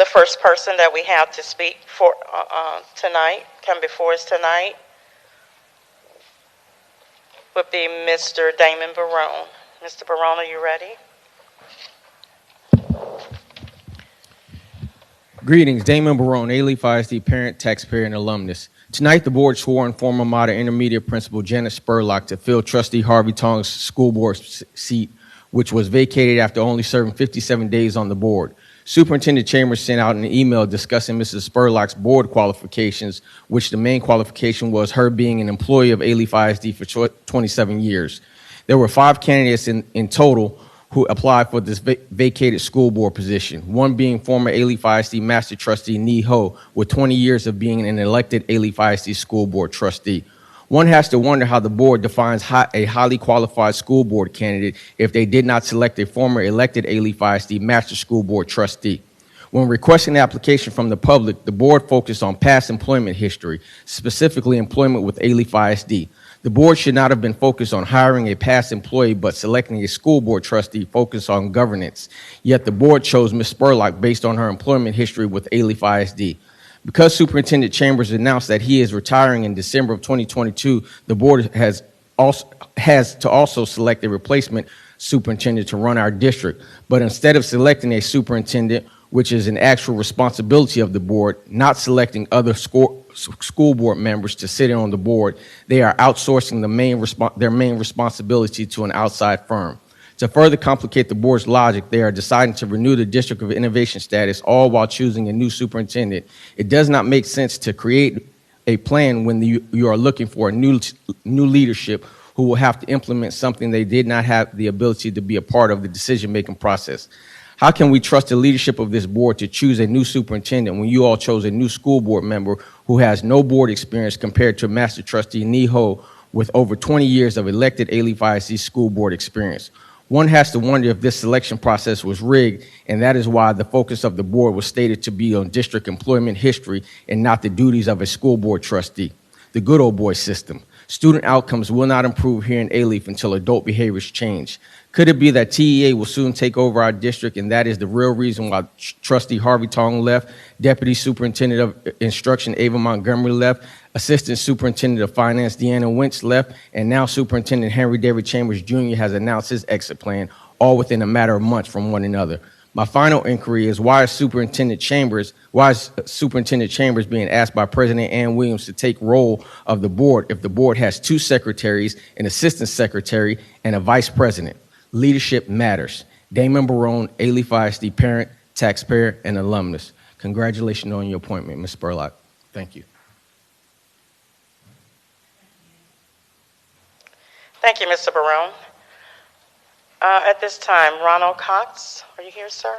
The first person that we have to speak for tonight, come before us tonight, would be Mr. Damon Barone. Mr. Barone, are you ready? Greetings, Damon Barone, Alief ISD parent, taxpayer, and alumnus. Tonight, the board swore in former modern intermediate principal Janet Spurlock to fill Trustee Harvey Tong's school board seat, which was vacated after only serving 57 days on the board. Superintendent Chambers sent out an email discussing Mrs. Spurlock's board qualifications, which the main qualification was her being an employee of Alief ISD for 27 years. There were 5 candidates in total who applied for this vacated school board position, one being former Alief ISD Master Trustee Nghi, with 20 years of being an elected Alief ISD school board trustee. One has to wonder how the board defines a highly qualified school board candidate if they did not select a former elected Alief ISD Master School Board trustee. When requesting the application from the public, the board focused on past employment history, specifically employment with Alief ISD. The board should not have been focused on hiring a past employee, but selecting a school board trustee focused on governance. Yet the board chose Ms. Spurlock based on her employment history with Alief ISD. Because Superintendent Chambers announced that he is retiring in December of 2022, the board has to also select a replacement superintendent to run our district. But instead of selecting a superintendent, which is an actual responsibility of the board, not selecting other school board members to sit in on the board, they are outsourcing their main responsibility to an outside firm. To further complicate the board's logic, they are deciding to renew the District of Innovation status, all while choosing a new superintendent. It does not make sense to create a plan when you are looking for a new leadership who will have to implement something they did not have the ability to be a part of the decision-making process. How can we trust the leadership of this board to choose a new superintendent when you all chose a new school board member who has no board experience compared to Master Trustee Nghi with over 20 years of elected Alief ISD school board experience? One has to wonder if this selection process was rigged, and that is why the focus of the board was stated to be on district employment history and not the duties of a school board trustee. The good old boy system. Student outcomes will not improve here in Alief until adult behaviors change. Could it be that TEA will soon take over our district, and that is the real reason why Trustee Harvey Tong left, Deputy Superintendent of Instruction Ava Montgomery left, Assistant Superintendent of Finance Deanna Wentz left, and now Superintendent Henry David Chambers Jr. has announced his exit plan, all within a matter of months from one another. My final inquiry is why is Superintendent Chambers being asked by President Ann Williams to take role of the board if the board has 2 secretaries, an assistant secretary, and a vice president? Leadership matters. Damon Barone, Alief ISD parent, taxpayer, and alumnus. Congratulations on your appointment, Ms. Spurlock. Thank you. Thank you, Mr. Barone. At this time, Ronald Cox, are you here, sir?